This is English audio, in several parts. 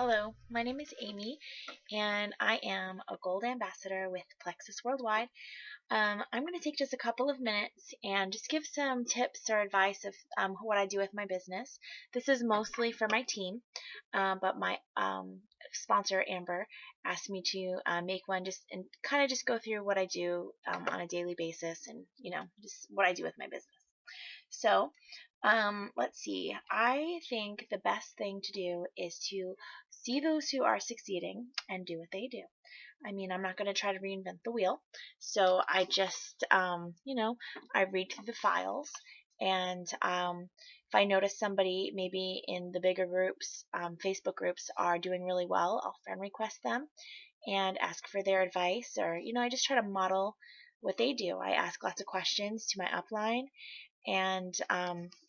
Hello, my name is Amy, and I am a Gold Ambassador with Plexus Worldwide. I'm going to take just a couple of minutes and just give some tips or advice of what I do with my business. This is mostly for my team, but my sponsor, Amber, asked me to make one just and kind of just go through what I do on a daily basis and, just what I do with my business. So, let's see. I think the best thing to do is to see those who are succeeding and do what they do. I mean, I'm not going to try to reinvent the wheel. So I just, I read through the files and if I notice somebody maybe in the bigger groups, Facebook groups are doing really well, I'll friend request them and ask for their advice or, I just try to model what they do. I ask lots of questions to my upline and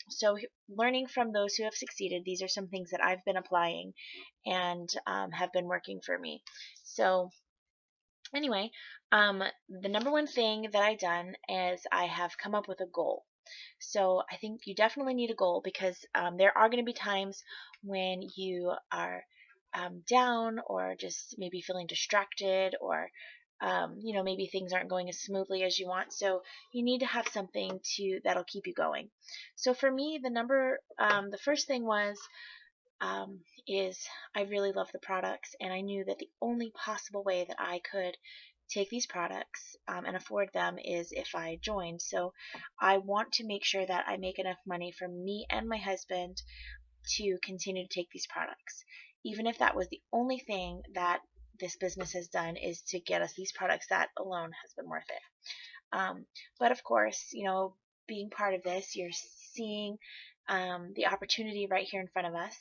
so learning from those who have succeeded, these are some things that I've been applying and have been working for me. So anyway, the number one thing that I've done is I have come up with a goal. So I think you definitely need a goal because there are going to be times when you are down or just maybe feeling distracted or maybe things aren't going as smoothly as you want. So you need to have something that'll keep you going. So for me, the first thing is I really love the products, and I knew that the only possible way that I could take these products and afford them is if I joined. So I want to make sure that I make enough money for me and my husband to continue to take these products. Even if that was the only thing that this business has done is to get us these products, that alone has been worth it. But of course, being part of this, you're seeing the opportunity right here in front of us.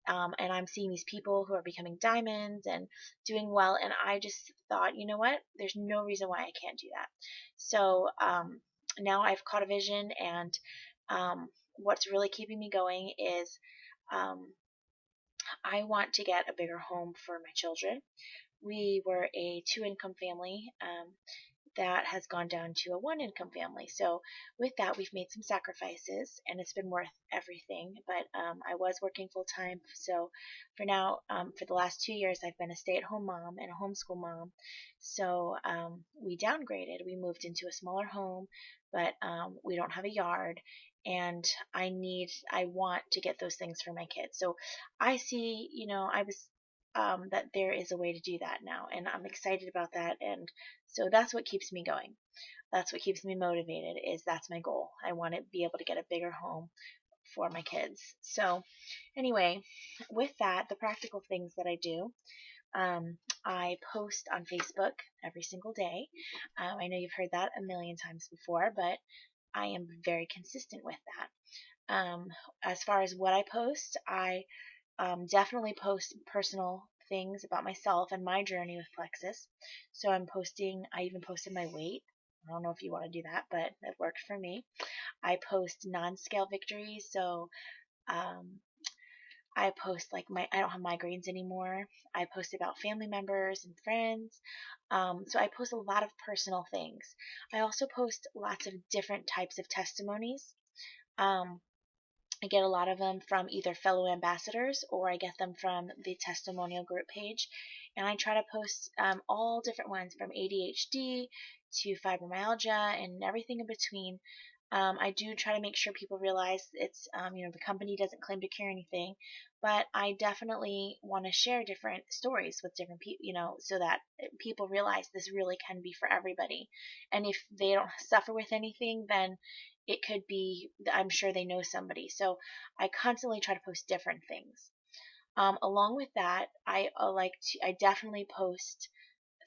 And I'm seeing these people who are becoming diamonds and doing well. And I just thought, you know what? There's no reason why I can't do that. So now I've caught a vision, and what's really keeping me going is um, I want to get a bigger home for my children. We were a two-income family that has gone down to a one-income family. So with that, we've made some sacrifices, and it's been worth everything. But I was working full-time, so for now, for the last 2 years, I've been a stay-at-home mom and a homeschool mom. So we downgraded. We moved into a smaller home, but we don't have a yard, and I want to get those things for my kids. So I see, that there is a way to do that now, and I'm excited about that, and so that's what keeps me going. That's what keeps me motivated, is that's my goal. I want to be able to get a bigger home for my kids. So anyway, with that, the practical things that I do, I post on Facebook every single day. I know you've heard that a million times before, but I am very consistent with that. As far as what I post, I definitely post personal things about myself and my journey with Plexus. So I even posted my weight. I don't know if you want to do that, but it worked for me. I post non-scale victories. So um, I post I don't have migraines anymore. I post about family members and friends. So I post a lot of personal things. I also post lots of different types of testimonies. Um, I get a lot of them from either fellow ambassadors or I get them from the testimonial group page. And I try to post all different ones from ADHD to fibromyalgia and everything in between. I do try to make sure people realize the company doesn't claim to cure anything, but I definitely want to share different stories with different people, so that people realize this really can be for everybody. And if they don't suffer with anything, then it could be, I'm sure they know somebody. So I constantly try to post different things. Along with that, I definitely post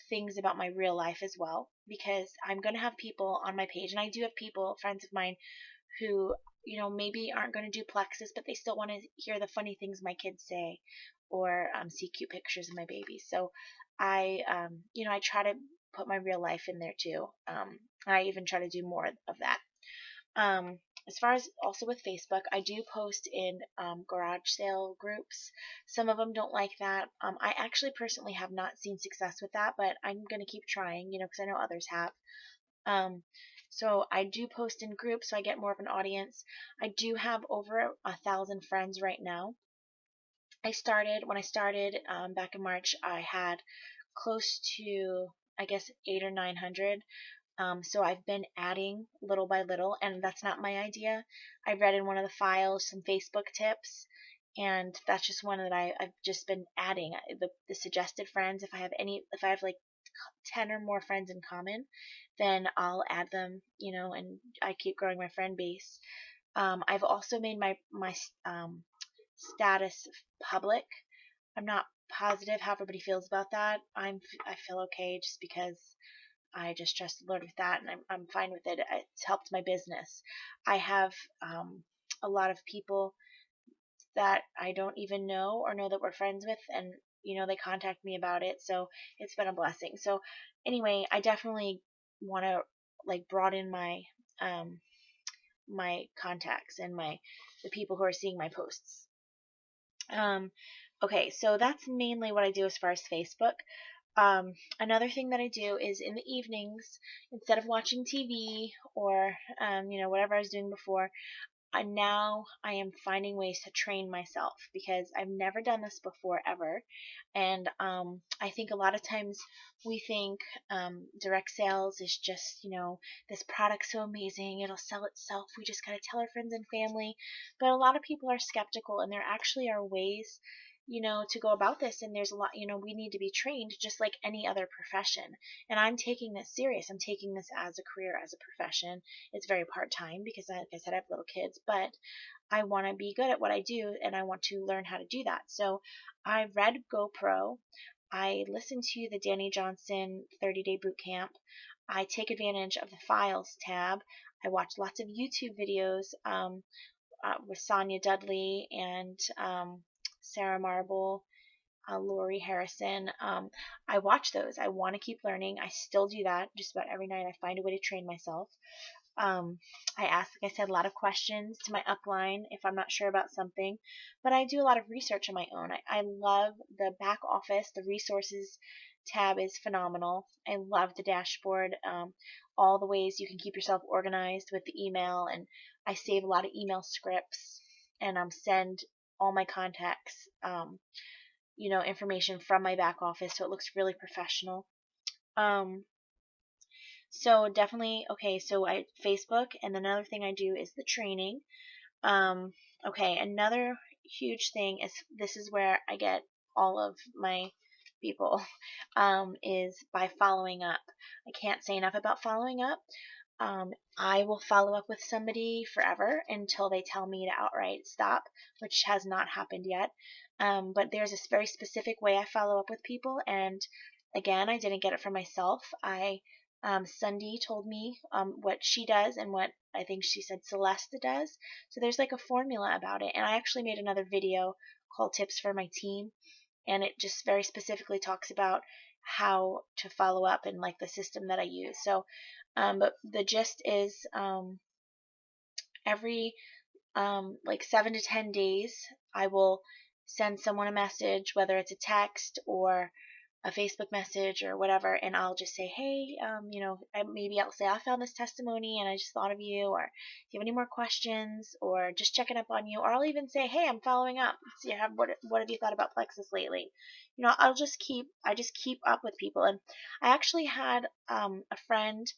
things about my real life as well, because I'm going to have people on my page, and I do have people, friends of mine, who, maybe aren't going to do Plexus, but they still want to hear the funny things my kids say or see cute pictures of my babies. So I try to put my real life in there too. I even try to do more of that. As far as also with Facebook, I do post in garage sale groups. Some of them don't like that. I actually personally have not seen success with that, but I'm going to keep trying, because I know others have. So I do post in groups, so I get more of an audience. I do have over 1,000 friends right now. when I started back in March, I had close to, I guess, 8 or 900. So I've been adding little by little, and that's not my idea. I read in one of the files some Facebook tips, and that's just one that I've just been adding. The suggested friends, if I have like 10 or more friends in common, then I'll add them, and I keep growing my friend base. I've also made my status public. I'm not positive how everybody feels about that. I feel okay just because I just trust the Lord with that, and I'm fine with it. It's helped my business. I have a lot of people that I don't even know or know that we're friends with, and they contact me about it, so it's been a blessing. So anyway, I definitely want to like broaden um my contacts and the people who are seeing my posts. Okay, so that's mainly what I do as far as Facebook. Another thing that I do is in the evenings, instead of watching TV or whatever I was doing before, now I am finding ways to train myself because I've never done this before ever. And I think a lot of times we think direct sales is just, this product's so amazing, it'll sell itself. We just got to tell our friends and family. But a lot of people are skeptical, and there actually are ways, to go about this. And there's a lot, we need to be trained just like any other profession. And I'm taking this serious. I'm taking this as a career, as a profession. It's very part time because, like I said, I have little kids, but I want to be good at what I do, and I want to learn how to do that. So I read GoPro. I listen to the Danny Johnson 30-day boot camp. I take advantage of the files tab. I watch lots of YouTube videos with Sonia Dudley and Sarah Marble, Lori Harrison. I watch those. I want to keep learning. I still do that just about every night. I find a way to train myself. I ask, like I said, a lot of questions to my upline if I'm not sure about something, but I do a lot of research on my own. I love the back office. The resources tab is phenomenal. I love the dashboard, all the ways you can keep yourself organized with the email, and I save a lot of email scripts and send all my contacts, information from my back office so it looks really professional. So definitely, okay, so I Facebook, and another thing I do is the training. Um, okay, another huge thing is, this is where I get all of my people, is by following up. I can't say enough about following up. I will follow up with somebody forever until they tell me to outright stop, which has not happened yet. But there's this very specific way I follow up with people, and again, I didn't get it from myself. Sunday told me what she does and what I think she said Celeste does. So there's like a formula about it, and I actually made another video called Tips for My Team, and it just very specifically talks about how to follow up and like the system that I use. So, but the gist is every like 7 to 10 days, I will send someone a message, whether it's a text or a Facebook message or whatever, and I'll just say, hey, maybe I'll say, I found this testimony and I just thought of you, or if you have any more questions, or just checking up on you, or I'll even say, hey, I'm following up. See, what have you thought about Plexus lately? I just keep up with people, and I actually had a friend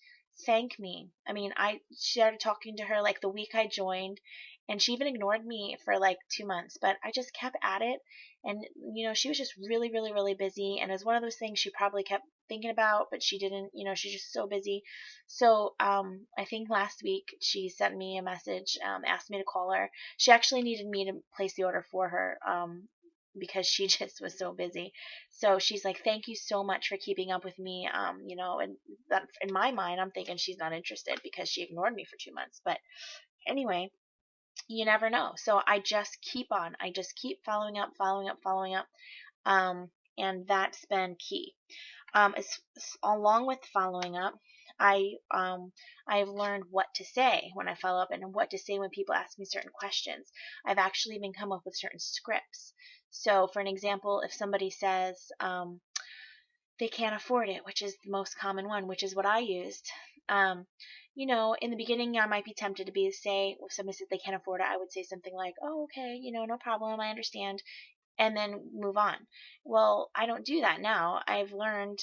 thank me. I mean, I started talking to her like the week I joined, and she even ignored me for like 2 months, but I just kept at it. And she was just really, really, really busy, and it was one of those things she probably kept thinking about, but she didn't. She's just so busy. So I think last week she sent me a message, asked me to call her. She actually needed me to place the order for her, because she just was so busy. So she's like, thank you so much for keeping up with me. And that, in my mind, I'm thinking she's not interested because she ignored me for 2 months. But anyway, you never know. So I just keep on. I just keep following up, following up, following up. And that's been key. Along with following up, I've learned what to say when I follow up and what to say when people ask me certain questions. I've actually even come up with certain scripts. So for an example, if somebody says they can't afford it, which is the most common one, which is what I used. In the beginning, I might be tempted to say, if somebody said they can't afford it, I would say something like, oh, okay, no problem, I understand. and then move on. Well, I don't do that now. I've learned,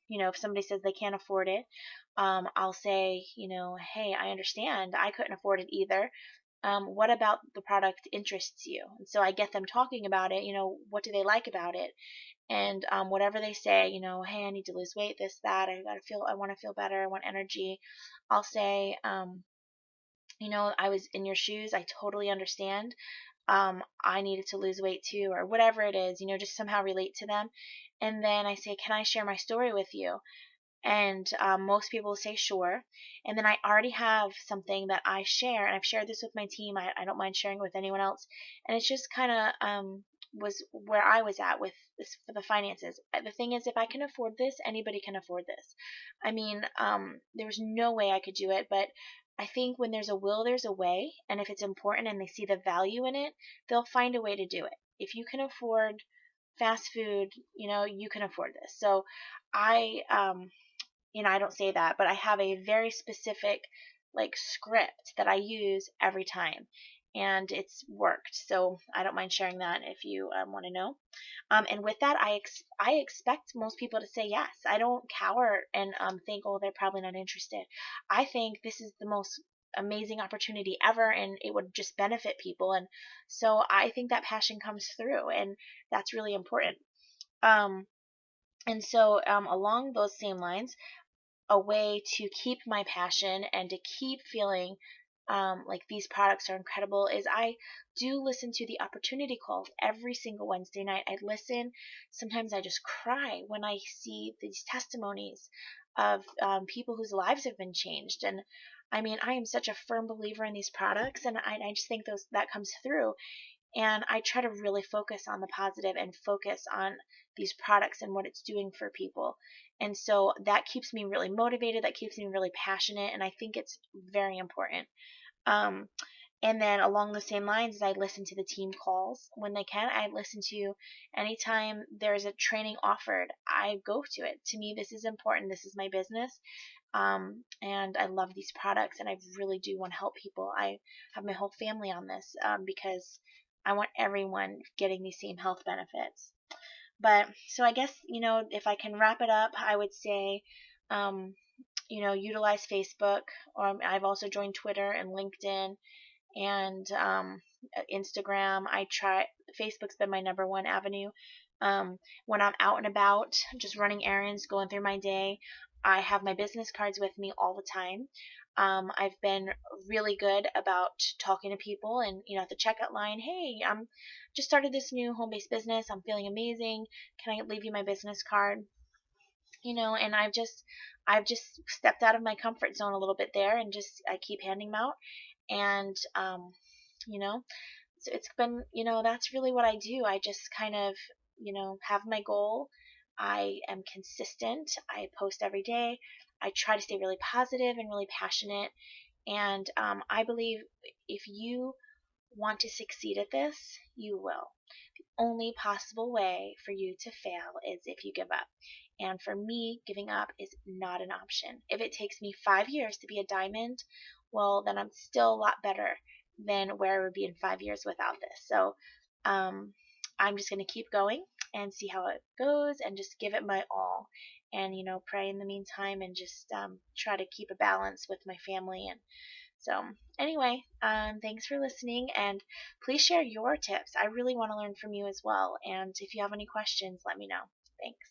if somebody says they can't afford it, I'll say, hey, I understand. I couldn't afford it either. What about the product interests you? And so I get them talking about it. What do they like about it? And whatever they say, hey, I need to lose weight, this, that, I want to feel better, I want energy. I'll say, I was in your shoes, I totally understand. I needed to lose weight too, or whatever it is, just somehow relate to them. And then I say, can I share my story with you? And most people say sure. And then I already have something that I share, and I've shared this with my team. I don't mind sharing it with anyone else. And it's just kind of was where I was at with this for the finances. The thing is, if I can afford this, anybody can afford this. I mean, there was no way I could do it, but I think when there's a will, there's a way. And if it's important and they see the value in it, they'll find a way to do it. If you can afford fast food, you can afford this. So I I don't say that, but I have a very specific script that I use every time, and it's worked. So I don't mind sharing that if you want to know. And with that, I expect most people to say yes. I don't cower and think, oh, they're probably not interested. I think this is the most amazing opportunity ever, and it would just benefit people. And so I think that passion comes through, and that's really important. Um, and so along those same lines, a way to keep my passion and to keep feeling like these products are incredible is I do listen to the opportunity calls every single Wednesday night. I listen. Sometimes I just cry when I see these testimonies of people whose lives have been changed. And I mean, I am such a firm believer in these products, and I just think that comes through. And I try to really focus on the positive and focus on these products and what it's doing for people. And so that keeps me really motivated. That keeps me really passionate. And I think it's very important. Um, and then along the same lines, I listen to the team calls when they can. I listen to anytime there's a training offered, I go to it. To me, this is important. This is my business. And I love these products, and I really do want to help people. I have my whole family on this because I want everyone getting these same health benefits. But so I guess, if I can wrap it up, I would say, utilize Facebook. I've also joined Twitter and LinkedIn and Instagram. Facebook's been my number one avenue. When I'm out and about, just running errands, going through my day, I have my business cards with me all the time. I've been really good about talking to people and, at the checkout line, hey, I'm just started this new home-based business. I'm feeling amazing. Can I leave you my business card? And I've just stepped out of my comfort zone a little bit there, and just I keep handing them out. And you know so it's been, that's really what I do. I just kind of, have my goal. I am consistent. I post every day. I try to stay really positive and really passionate. And I believe if you want to succeed at this, you will. Only possible way for you to fail is if you give up. And for me, giving up is not an option. If it takes me 5 years to be a diamond, well, then I'm still a lot better than where I would be in 5 years without this. So I'm just going to keep going and see how it goes and just give it my all. And, pray in the meantime, and just try to keep a balance with my family. And so anyway, thanks for listening, and please share your tips. I really want to learn from you as well. And if you have any questions, let me know. Thanks.